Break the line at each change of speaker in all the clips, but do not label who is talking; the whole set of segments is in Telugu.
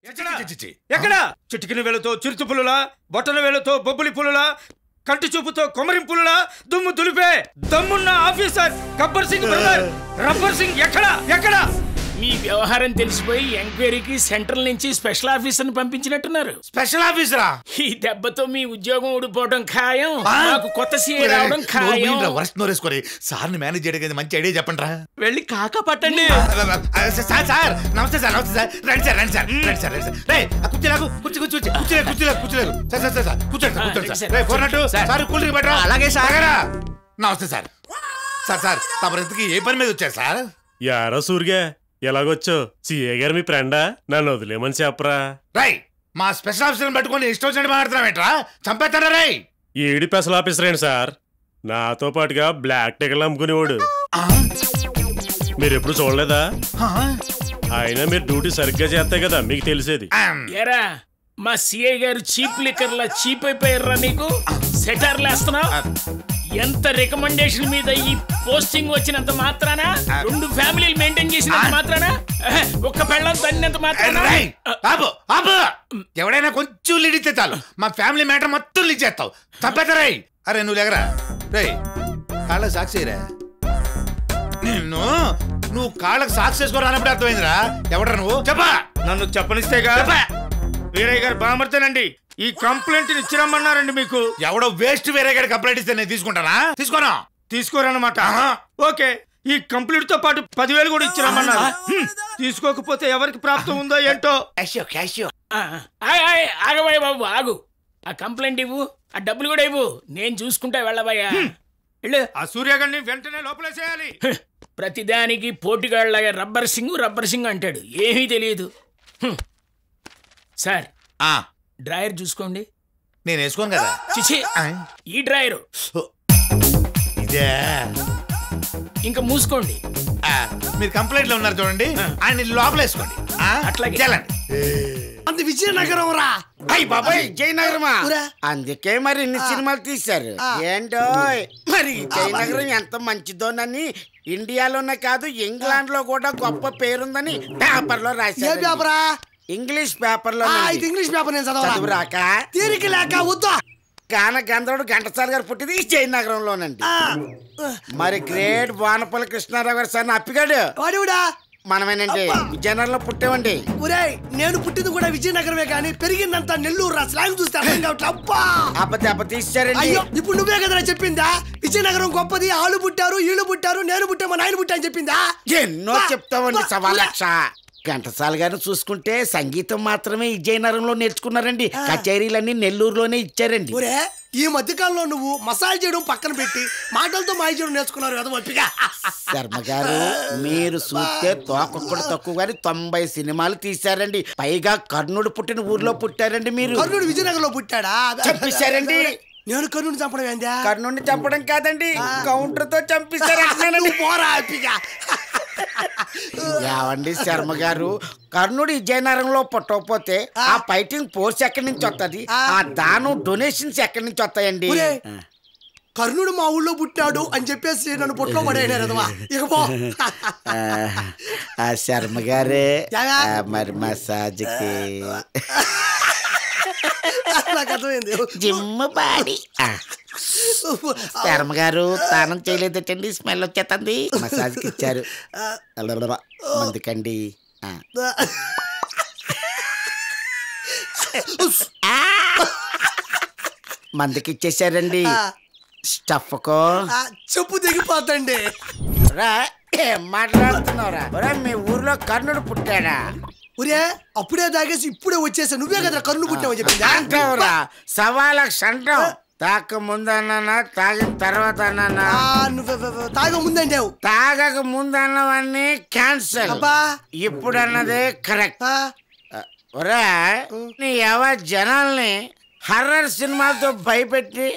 ఎక్కడ చిటికిన వేలతో చిరుత పులులా, బొట్టన వేలతో బొబ్బులి పులులా, కంటి చూపుతో కొమరిం పులులా దుమ్ము దులిపే దమ్మున్న officer Gabbar Singh brother rubber Singh ఎక్కడ?
మీ వ్యవహారం తెలిసిపోయి ఎంక్వైరీకి సెంట్రల్ నుంచి స్పెషల్ ఆఫీసర్ ని పంపించినట్టున్నారు.
స్పెషల్ ఆఫీసరా?
ఈ దెబ్బతో మీ ఉద్యోగం ఊడిపోవడం ఖాయం, నాకు కొత్త సీఏ రావడం ఖాయం.
సార్ని మేనేజ్ చేయడం మంచి ఐడియా చెప్పండి రా.
వెళ్ళి కాక పట్టండి.
సార్ నమస్తే సార్. రండి సార్. అలాగే సార్. నమస్తే సార్. సార్ తమరెందుకు ఏ పని మీద వచ్చారు సార్?
యారా సూర్య ఎలాగొచ్చో? సిఏ గారు మీ ఫ్రెండా? నన్ను వదిలేమని చెప్పరా.
రై మా స్పెషల్ ఆఫీసర్ పట్టుకొని ఇష్టం వచ్చినట్టు మాట్లాడుతున్నావేంట్రా? చంపేస్తారా రై?
ఏడి స్పెషల్ ఆఫీసర్ ఏంటి సార్? నాతో పాటుగా బ్లాక్ టికెట్లు అమ్ముకునేవాడు. మీరు ఎప్పుడు చూడలేదా? అయినా మీరు డ్యూటీ సరిగ్గా చేస్తే కదా మీకు తెలిసేది.
ఏరా మా సిఐ గారు చీప్ లిక్కర్ లా చీప్ అయిపోయారా? నీకు సెటార్లు వేస్తున్నావు. ఎంత రికమెండేషన్ మీద ఈ పోస్టింగ్ వచ్చినంత మాత్రాన, 2 ఫ్యామిలీలు మెయింటైన్ చేసినంత మాత్రాన, ఒక్క పెళ్ళం తన్నినంత మాత్రాన.
ఎవడైనా కొంచెం లీడ్ ఇస్తే చాలు మా ఫ్యామిలీ మ్యాటర్ మొత్తం లీడ్ చేస్తావు. తప్పేతారా? అరే నువ్వు లేగరా రే. కాళ్ళకి సాక్షి రా. నువ్వు కాళ్ళకి సాక్షి చేసుకోరా అన్నప్పుడు అర్థమైందిరా. ఎవడరా నువ్వు? చెప్పా.
నన్ను చెప్పనిస్తేగా. వీరయ్య గారు బామర్తేనండి, ఈ కంప్లైంట్ ఇచ్చిరమ్మన్నారండి. మీకు
ఎవడో వేస్ట్ వేరే గారి కంప్లైంట్ ఇస్తే నేను తీసుకుంటానా?
తీసుకోరన్నమాట. ఓకే, ఈ కంప్లైంట్ తో పాటు 10,000 కూడా ఇచ్చిరమ్మన్నారు. తీసుకోకపోతే ఎవరికి ప్రాప్తం ఉందో ఏంటో.
ఆగబోయే బాబు ఆగు. ఆ కంప్లైంట్ ఇవ్వు, ఆ డబ్బులు కూడా ఇవ్వు, నేను చూసుకుంటా వెళ్ళబోయా.
ఆ సూర్యగాడిని వెంటనే లోపలేసేయాలి.
ప్రతిదానికి పోటీగాళ్ళగా రబ్బర్ సింగ్ అంటాడు, ఏమీ తెలియదు. సార్ డ్రాయర్ చూసుకోండి.
నేను వేసుకోను కదా.
చిచి, ఈ డ్రాయరు
ఇదే.
ఇంకా మూసుకోండి.
మీరు కంప్లైంట్ లో ఉన్నారు చూడండి, ఆయన లోపల వేసుకోండి.
అట్లాగే
అది విజయనగరం రా.
అయ్యి బాబాయ్, విజయనగరమా? అందుకే మరి ఇన్ని సినిమాలు తీశారు ఏంటో. మరి విజయనగరం ఎంత మంచిదోనని ఇండియాలోనే కాదు ఇంగ్లాండ్ లో కూడా గొప్ప పేరుందని పేపర్ లో రాశారు. ఇంగ్లీష్ పేపర్ లో.
ఇంగ్లీష్ పేపర్ నేను
చదువురాక
తీరిక లేక వద్దా.
గాన గంధర్వుడు ఘంటసాల గారు పుట్టింది విజయనగరంలోనండి. మరి గ్రేట్ వానపల్లి కృష్ణారావు గారు సార్ అప్పిగాడు
వాడుడా
మనమేనండి విజయనగరంలో పుట్టామండి.
ఒరేయ్, నేను పుట్టింది కూడా విజయనగరమే కానీ పెరిగిందంతా నెల్లూరు రా. స్లాంగ్ చూస్తే అర్థం కావట్లే.
అబ్బా తీశారండి.
ఇప్పుడు నువ్వే కదరా చెప్పిందా విజయనగరం గొప్పది, ఆళ్ళు పుట్టారు, ఈళ్ళు పుట్టారు, నేను పుట్టా, మా నాయన పుట్టా అని చెప్పిందా?
ఎన్నో చెప్తామండి, 1,000,000. ఘంటసాల గారిని చూసుకుంటే సంగీతం మాత్రమే విజయనగరంలో నేర్చుకున్నారండి. కచేరీలన్నీ నెల్లూరులోనే ఇచ్చారండి.
ఈ మధ్యకాలంలో నువ్వు మసాజ్ చేయడం పక్కన పెట్టి మాటలతో మాయ చేయడం నేర్చుకున్నారు కదా మట్టిగా.
శర్మ గారు మీరు చూస్తే తోకొక్కడు తక్కువ గాని 90 సినిమాలు తీశారండి. పైగా కర్ణుడు పుట్టిన ఊర్లో పుట్టారండి. మీరు
కర్ణుడు విజయనగరంలో పుట్టాడా?
చంపేశారండి.
నేను కర్ణుడిని చంపడం ఏందా?
కర్ణుడిని చంపడం కాదండి, కౌంటర్ తో చంపేశారండి.
పోరా అప్పిగా.
ఏవండి శర్మ గారు, కర్ణుడు విజయనగరంలో పుట్టకపోతే ఆ ఫైటింగ్ ఫోర్స్ ఎక్కడి నుంచి వస్తుంది? ఆ దానం డొనేషన్స్ ఎక్కడి నుంచి వస్తాయండి?
కర్ణుడు మా ఊళ్ళో పుట్టాడు అని చెప్పేసి నన్ను పొట్లో పడేయలేదమ్మా. ఇకపో
శర్మ గారే మరి మసాజ్కి జిమ్ బాడీ. శర్మ గారు స్నానం చేయలేదటండి, స్మెల్ వచ్చేస్తుంది. మసాజ్కి ఇచ్చారు మందుకండి. మందుకి ఇచ్చేసారండి. స్టఫ్కో
చెప్పు దిగిపోతండి.
ఏం మాట్లాడుతున్నావురా? మీ ఊర్లో కర్ణుడు పుట్టాడా?
ఒరే, అప్పుడే తాగేసి ఇప్పుడే వచ్చేసా. నువ్వే కదా కర్ణుడు పుట్టావు చెప్పింది.
అంటావురా? 1,000,000 అంటావు. తాక ముందన్నా తాగిన తర్వాత అన్నా?
తాగ ముందండి.
తాగక ముందన్నవన్నీ క్యాన్సల్. ఇప్పుడు అన్నదే కరెక్ట్. ఒరే, నీ జనాల్ని హర్రర్ సినిమాలతో భయపెట్టి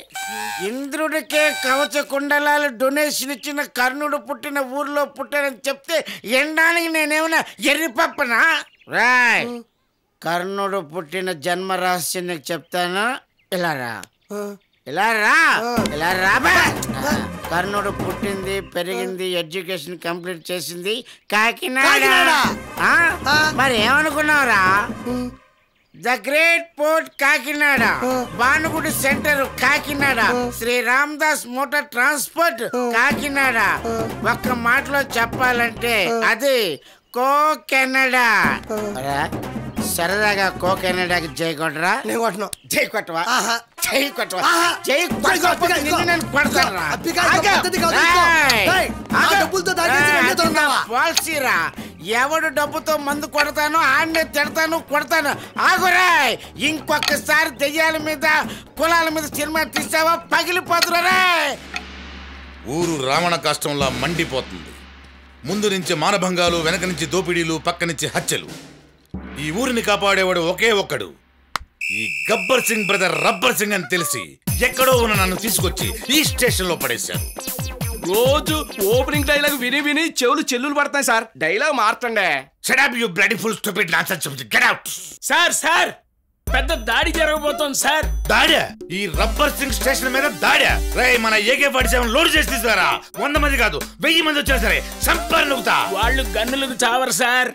ఇంద్రుడికే కవచ కుండలాలు డొనేషన్ ఇచ్చిన కర్ణుడు పుట్టిన ఊర్లో పుట్టానని చెప్తే ఎండానికి నేనేమన్నా ఎర్రిపప్పనా? రాయ్, కర్ణుడు పుట్టిన జన్మ రహస్యం నీకు చెప్తాను. ఇలా రా. కర్ణుడు పుట్టింది పెరిగింది ఎడ్యుకేషన్ కంప్లీట్ చేసింది కాకినాడ. మరి ఏమనుకున్నావురా? The great port Kakinada, Bhanugudi centre Kakinada, Sri Ramadas motor transport Kakinada. ఒక్క మాటలో చెప్పాలంటే అది కో కెనడా. సరదాగా కో కెనడాకి జై కొట్టరా?
నేను కొట్టను.
జై కొట్టవా? జై కొట్టవా? జై కొట్టరా? ఎవడు డబ్బుతో మందు కొడతాను ఆడనే తిడతాను కొడతాను. ఆగురాయ్, ఇంకొకసారి దెయ్యాల మీద కులాల మీద సినిమా తీసావా పగిలిపోతురా.
ఊరు రావణ కష్టంలా మండిపోతుంది. ముందు నుంచి మానభంగాలు, వెనక నుంచి దోపిడీలు, పక్క నుంచి హత్యలు. ఈ ఊరిని కాపాడేవాడు ఒకే ఒక్కడు, ఈ గబ్బర్ సింగ్ బ్రదర్ రబ్బర్ సింగ్ అని తెలిసి ఎక్కడో ఉన్న నన్ను తీసుకొచ్చి ఈ స్టేషన్ లో పడేశారు.
రోజు ఓపెనింగ్ డైలాగ్ విని విని చెవులు చెల్లులు పడతాయి సార్. డైలాగ్ మార్చండి.
Shut up, you bloody fool, stupid nonsense. Get out.
Sir పెద్ద దాడి జరగబోతోంది సార్.
దాడా? ఈ రబ్బర్ సింగ్ స్టేషన్ మీద దాడా? రే, మన AK-47 లోడ్ చేసి తీసుకురా. 100 మంది కాదు 1000 మంది వచ్చారు సరే సంపర్ నువ్వుతా.
వాళ్ళు గన్నులకు చావరు సార్.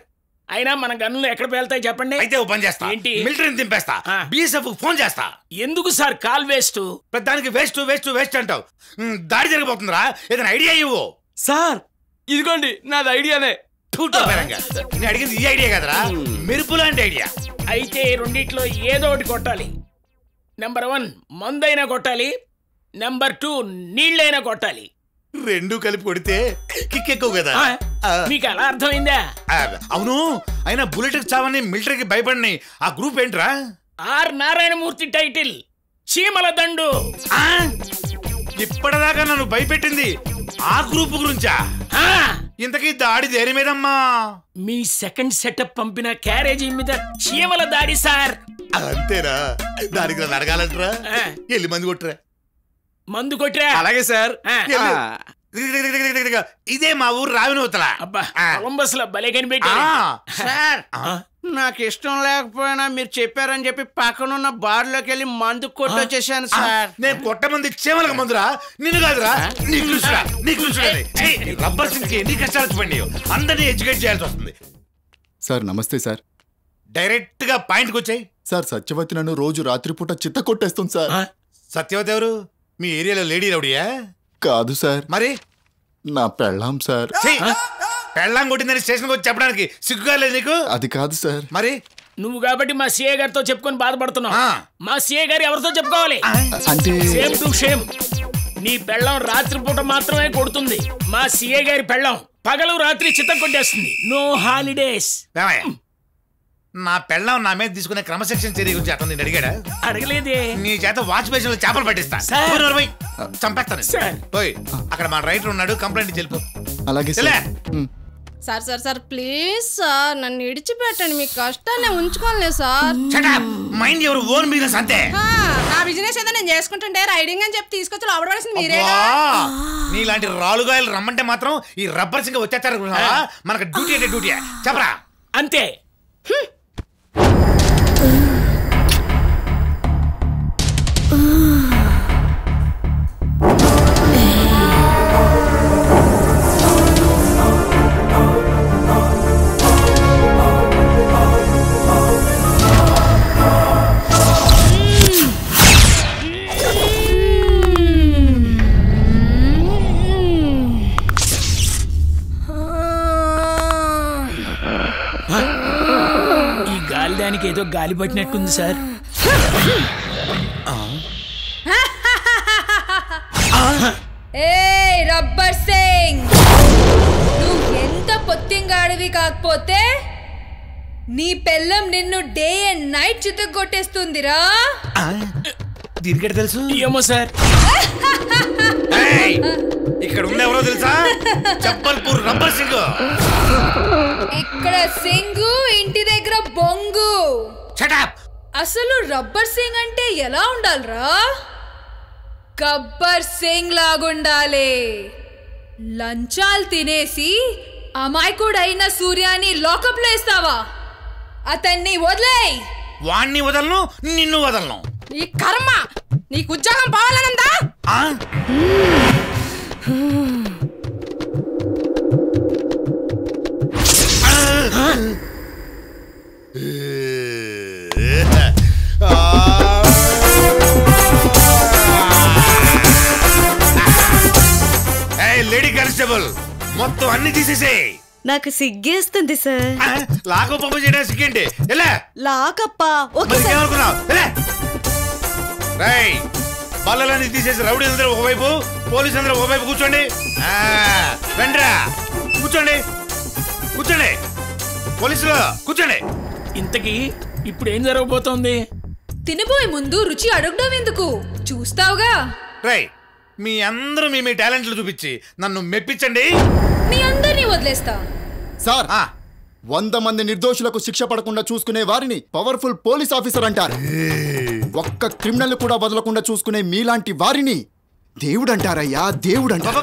అయినా మన గన్నులు ఎక్కడ పేలుతాయి చెప్పండి.
అయితే ఓ పని చేస్తా,
ఏంటి?
మిలిటరీని దింపేస్తా, BSF ఫోన్ చేస్తా.
ఎందుకు సార్ కాల్ వేస్ట్?
దానికి వేస్ట్ అంటావు. దాడి జరిగిపోతుందిరా, ఏదైనా ఐడియా ఇవ్వు.
సార్ ఇదిగోండి నాది ఐడియానే.
నేను అడిగింది ఈ ఐడియా కదరా, మెరుపు లాంటి ఐడియా.
అయితే రెండిట్లో ఏదో ఒకటి కొట్టాలి. నెంబర్ 1 మందైనా కొట్టాలి, నెంబర్ 2 నీళ్ళైనా కొట్టాలి.
రెండు కలిపి కొడితే కిక్ ఎక్కువ కదా.
మీకు అలా అర్థమైందా?
అవును, అయినా బుల్లెట్ చావని మిలిటరీకి భయపడినాయి ఆ గ్రూప్ ఏంట్రా?
ఆర్ నారాయణమూర్తి టైటిల్ చీమల దండు.
ఇప్పటిదాకా నన్ను భయపెట్టింది ఆ గ్రూప్ గురించా? ఇంతకీ దాడి దేని మీదమ్మా?
మీ సెకండ్ సెటప్ పంపిన క్యారేజీ మీద చీమల దాడి సార్.
అంతేనా? దానికి నన్ను అడగాలంటరా? వెళ్ళి మంది కొట్టరా.
మందు కొట్రా?
అలాగే సార్.
ఇదే మా ఊరు రావినూతల.
అబ్బా, కొలంబస్ లో భలే కనిపెట్టారు
సార్. నాకు ఇష్టం లేకపోయినా మీరు చెప్పారని చెప్పి పక్కనున్న బార్లోకి వెళ్ళి మందు కొట్టొచ్చేసాను సార్.
నేను కొట్టమంది చీమలకు మందురా, నిన్ను కాదురా. నీకు రబ్బర్ సింగ్ కి ఎన్ని కష్టాలు వచ్చిపోయి అందరినీ ఎడ్యుకేట్ చేయాల్సి వస్తుంది.
సార్ నమస్తే సార్.
డైరెక్ట్ గా పాయింట్కి వచ్చాయి.
సార్ సత్యవతి నన్ను రోజు రాత్రిపూట చిత్త కొట్టేస్తుంది సార్.
సత్యవతి ఎవరు? మీ ఏరియాలో లేడీ రౌడియా?
కాదు సార్,
మరి
నా పెళ్ళాం సార్.
పెళ్ళాం కొట్టిందని స్టేషన్కి వచ్చి చెప్పడానికి సిగ్గుగా లేదు నీకు?
అది కాదు సార్.
మరి
నువ్వు కాబట్టి మా సిఐ గారితో చెప్పుకొని బాధపడుతున్నావు. మా సిఐ గారు ఎవరితో చెప్పుకోవాలి?
అంటే
సేమ్ టు సేమ్. నీ పెళ్ళం రాత్రిపూట మాత్రమే కొడుతుంది, మా సిఐ గారి పెళ్ళం పగలు రాత్రి చిత్తం కొట్టేస్తుంది. No holidays.
నా పెళ్ళం నా మీద తీసుకునే క్రమశిక్షణ చర్య గురించి అతను నేను అడిగాడా?
అడగలేదే.
నీ చేత వాచ్ బేసిన్ లో చేపలు పట్టిస్తా, చంపేస్తాను. పోయి అక్కడ మా రైటర్ ఉన్నాడు, కంప్లైంట్ చెల్పు.
అలాగే
సార్. సార్ ప్లీజ్ సార్, నన్ను ఇడిచిపెట్టండి. మీ కష్టాన్ని ఉంచుకోలేదు sir.
Mind your own business అంతే.
నా బిజినెస్ ఏదో నేను చేసుకుంటుంటే రైడింగ్ అని చెప్పి తీసుకొచ్చి లోపడవలసింది మీరే.
నీలాంటి రాలుగాయలు రమ్మంటే మాత్రం ఈ రబ్బర్ సింగ్ వచ్చేస్తారు. మనకు డ్యూటీ అంటే డ్యూటీ చెప్పరా?
అంతే. దానికి ఏదో గాలి పట్టినట్టుంది సార్.
రబ్బర్ సింగ్, నువ్వు ఎంత పొత్తింగాడివి కాకపోతే నీ పెళ్ళం నిన్ను డే అండ్ నైట్ చితగొట్టేస్తుందిరా.
దీనికంటే తెలుసు?
ఏమో సార్.
ఇక్కడ ఉన్న ఎవరో తెలుసా? జబ్బల్పూర్ రబ్బర్ సింగ్.
ఇక్కడ సింగు, ఇంటి దగ్గర బొంగు. అసలు రబ్బర్ సింగ్ అంటే ఎలా ఉండాలిరా? గబ్బర్ సింగ్ లాగుండాలి. లంచాలు తినేసి అమాయకుడైన సూర్యాని లాకప్ లో వేస్తావా? అతన్ని వదిలేయ్.
వాణ్ణి వదలను, నిన్ను వదలను.
ఈ కర్మ నీకు ఉద్యోగం పోవాలనుందా?
లేడీ కానిస్టేబుల్ మొత్తం అన్ని తీసేసే.
నాకు సిగ్గేస్తుంది సార్.
లాకప్ ఓపెన్ చేయడానికి సిగ్గేంటి?
లాకప్పా?
బల్లలన్నీ తీసేసి రౌడీ అందరూ ఒకవైపు, పోలీసు అందరూ ఒకవైపు కూర్చోండి. రండిరా, కూర్చోండి కూర్చోండి, పోలీసులు కూర్చోండి.
ఇంతకీ ఇప్పుడు ఏం జరగబోతోంది?
తినబోయే ముందు రుచి అడగడం ఎందుకు, చూస్తావుగా.
రై, మీ అందరూ మీ టాలెంట్లు చూపించి నన్ను మెప్పించండి.
మీ అందరినీ వదిలేస్తా.
సార్, 100 మంది నిర్దోషులకు శిక్ష పడకుండా చూసుకునే వారిని పవర్ఫుల్ పోలీస్ ఆఫీసర్ అంటారు. ఒక్క క్రిమినల్ కూడా వదలకుండా చూసుకునే మీలాంటి వారిని దేవుడు అంటారయ్యా, దేవుడు అంటారు.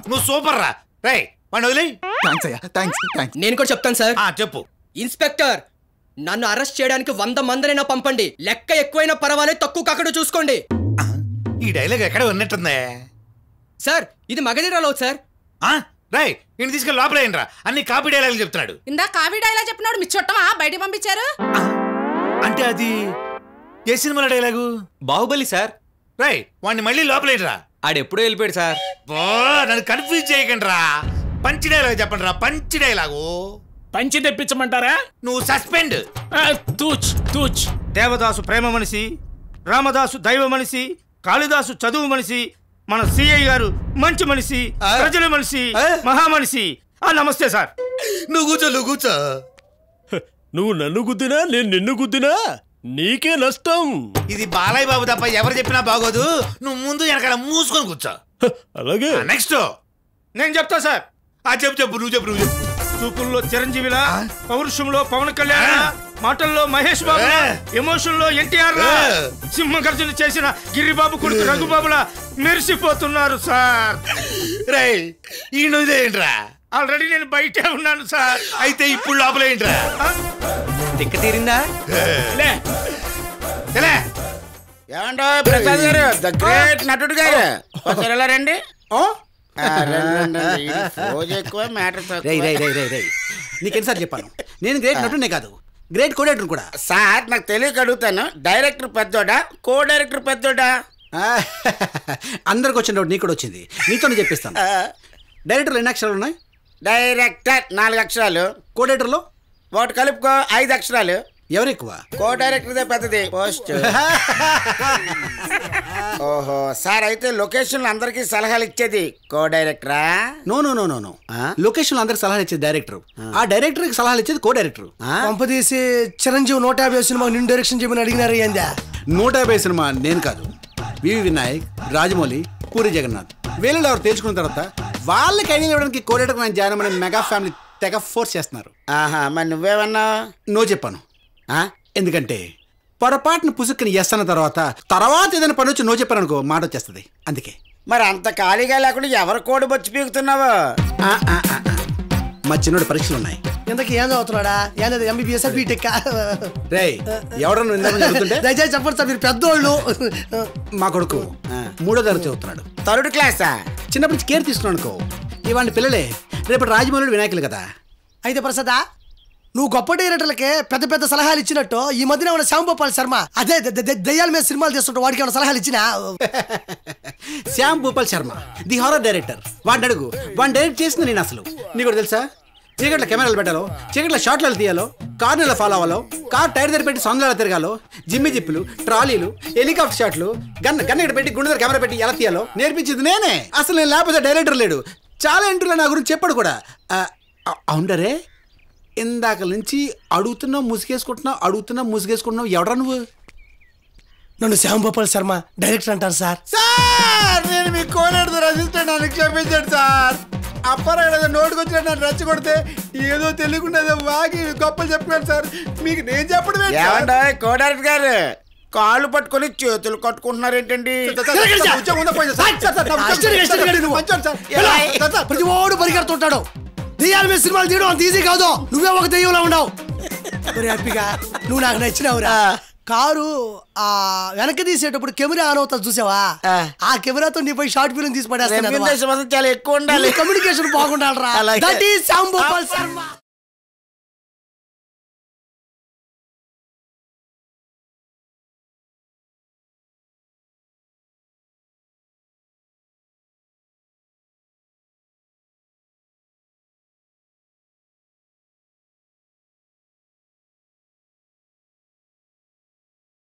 నువ్వు సూపర్ రా. రై, వాడిని వదిలే.
థ్యాంక్స్ అయ్యా, థ్యాంక్స్.
నేను కూడా చెప్తాను సార్.
చెప్పు.
ఇన్స్పెక్టర్, నన్ను అరెస్ట్ చేయడానికి 100 మందినైనా పంపండి. లెక్క ఎక్కువైనా పర్వాలేదు, తక్కువ కాకుండా చూసుకోండి.
ఈ డైలాగ్ ఎక్కడ ఉన్నట్టుందే
సార్. ఇది మగధీరాలో సార్.
రై, నేను తీసుకెళ్ళి లోపలేయండిరా. అన్ని కాపీ డైలాగులు చెప్తున్నాడు.
ఇందా కాపీ డైలాగ్ చెప్పినాడు మీ చుట్టమా బయటికి పంపించారు?
అంటే అది ఏ సినిమాలో డైలాగు?
బాహుబలి సార్.
రై, వాడిని మళ్ళీ లోపలేయరా.
ఆడెప్పుడో వెళ్ళిపోయాడు సార్.
నన్ను కన్ఫ్యూజ్ చేయకండి రా. పంచి డైలాగ్ చెప్పండి రా, పంచి డైలాగు.
పంచి తెప్పించమంటారా?
నువ్వు సస్పెండ్.
తూచ్ తూచ్.
దేవదాసు ప్రేమ మనిషి, రామదాసు దైవ మనిషి, కాళిదాసు చదువు మనిషి, మన సిఐ గారు మంచి మనిషి, ప్రజల మనిషి, మహామనిషి. నమస్తే సార్.
నువ్వు కూర్చో, నువ్వు కూర్చో.
నువ్వు నన్ను గుద్దినా నేను నిన్ను గుద్దినా నీకే నష్టం.
ఇది బాలయ్య బాబు తప్ప ఎవరు చెప్పినా బాగోదు. నువ్వు ముందు వెనకాల మూసుకొని కూర్చో.
అలాగే.
నెక్స్ట్
నేను చెప్తా సార్.
చెప్పు నువ్వు చెప్పు.
చూపుల్లో చిరంజీవిలా, పౌరుషంలో పవన్ కళ్యాణ్, మాటల్లో మహేష్ బాబు, ఎమోషన్ లో ఎన్టీఆర్, సింహగర్జన చేసిన గిరిబాబు కొడుకు రఘుబాబులా మెరిసిపోతున్నారు సార్.
రై, ఈ నువ్వుదేంట్రా?
ఆల్రెడీ నేను బయటే ఉన్నాను సార్.
అయితే ఇప్పుడు లోపలేంట్రా?
తిక్క తీరిందా?
ఏమండో ప్రసాద్ గారు, ద గ్రేట్ నటుడు గారు, ఒకసారి ఎలా రండి.
నీకెన్నిసార్లు చెప్పాను, నేను గ్రేట్ నటుడే కాదు, గ్రేట్ కో డైరెక్టర్ కూడా.
సార్, నాకు తెలియక అడుగుతాను, డైరెక్టర్ పెద్దోడా, కో డైరెక్టర్ పెద్దోడా?
అందరికి వచ్చిన డౌట్ నీకు కూడా వచ్చింది, నీతోనే చెప్పిస్తాను. డైరెక్టర్లు ఎన్ని అక్షరాలు ఉన్నాయి?
డైరెక్టర్ 4 అక్షరాలు,
కో డైరెక్టర్లో
ఒకటి కలుపుకో 5 అక్షరాలు.
ఎవరు ఎక్కువ?
కో డైరెక్టర్దే పెద్దది పోస్ట్. ఓహో సార్, అయితే లొకేషన్ అందరికి సలహాలు ఇచ్చేది కో డైరెక్టరా?
No no no no no, location అందరికి సలహాలు ఇచ్చేది డైరెక్టర్, ఆ డైరెక్టర్ కి సలహాలు ఇచ్చేది కో డైరెక్టర్.
పంపదీసి చిరంజీవి 150 సినిమా నిన్ను డైరెక్షన్ చేయమని అడిగినారు. ఏందా
150 సినిమా నేను కాదు, వివి వినాయక్, రాజమౌళి, పూరి జగన్నాథ్, వీళ్ళు ఎవరు తెలుసుకున్న తర్వాత వాళ్ళకి ఐడియా ఇవ్వడానికి కో డైరెక్టర్ నేను జాయిన్ అనే మెగా ఫ్యామిలీ తెగ ఫోర్స్ చేస్తున్నారు.
మరి నువ్వేమన్నా?
నో చెప్పాను, ఎందుకంటే పొరపాటును పుసుక్కుని చేస్తున్న తర్వాత ఏదైనా పని వచ్చి నో చెప్పాను అనుకో మాట వచ్చేస్తుంది. అందుకే.
మరి అంత ఖాళీగా లేకుండా ఎవరు కోడి బొచ్చి పీకుతున్నావు?
మా చిన్నోడు పరీక్షలు ఉన్నాయి.
ఇంతకీ ఏం చదువుతున్నాడా? ఏంటది, ఎంబీబీఎస్ బీటెక్?
రే, ఎవడన్నా చదువుతుంటే
దయచేసి చెప్పండి సార్, మీరు పెద్దోళ్ళు.
మా కొడుకు 3వ తరగతి చదువుతున్నాడు.
3rd క్లాసా?
చిన్నప్పటి నుంచి కేర్ తీసుకున్నాను అనుకో, ఇవాళ పిల్లలే రేపు రాజమౌళి వినాయకులు కదా.
అయితే ప్రసాదా, నువ్వు గొప్ప డైరెక్టర్లకే పెద్ద పెద్ద సలహాలు ఇచ్చినట్టు ఈ మధ్యన ఉన్న శ్యాంభూపాల్ శర్మ అదే దయ్యాల మీద సినిమాలు తీస్తుంటే వాడికి ఏమైనా సలహాలు ఇచ్చినా?
శ్యాంభూపాల్ శర్మ ది హారర్ డైరెక్టర్, వాడిని అడుగు, వాడిని డైరెక్ట్ చేసింది నేను. అసలు నీకు కూడా తెలుసా, చీకట్ల కెమెరాలు పెట్టాలో, చీకట్ల షాట్లు తీయాలో, కార్ని ఎలా ఫాలో అవ్వాలో, కార్ టైర్ దగ్గర పెట్టి సొందలు ఎలా తిరగాలో, జిమ్మి జిప్పులు, ట్రాలీలు, హెలికాప్టర్ షాట్లు, గన్ ఇక్కడ పెట్టి గుండె దగ్గర కెమెరా పెట్టి ఎలా తీయాలో నేర్పించింది నేనే. అసలు నేను లేకపోతే డైరెక్టర్ లేడు. చాలా ఇంటర్వ్యూలో నా గురించి చెప్పాడు కూడా. అవునరే, ఇందాక నుంచి అడుగుతున్నావు ముసుగేసుకుంటున్నావు, ఎవడా నువ్వు?
నన్ను శ్యాంభూపాల్ శర్మ డైరెక్టర్ అంటారు సార్.
సార్, నేను మీ కోనేడు అసిస్టెంట్, నన్ను క్షమించండి సార్. అప్పరా నోటుకు వచ్చిన నన్ను రెచ్చగొడితే ఏదో తెలియకుండా వాగి గొప్పలు చెప్పుకోండి సార్. మీకు నేను చెప్పడం
కో డైరెక్టర్ గారు కాళ్ళు పట్టుకొని చేతులు కట్టుకుంటున్నారు ఏంటండి?
ప్రతి ఓడు పరిగెడుతుంటాడు. దెయ్యాల మీద సినిమాలు తీయడం అంత ఈజీ కాదు. నువ్వే ఒక దెయ్యంలో ఉన్నావు. హ్యాపీగా నువ్వు నాకు నచ్చినావురా. కారు వెనక్కి తీసేటప్పుడు కెమెరా ఆన్ అవుతుంది చూసావా? ఆ కెమెరాతో నీ పోయి షార్ట్ ఫిల్మ్ తీసి పడేస్తాను.
చాలా ఎక్కువ ఉండాలి,
కమ్యూనికేషన్ బాగుండాలి రా. That is Shyam Gopal Sharma.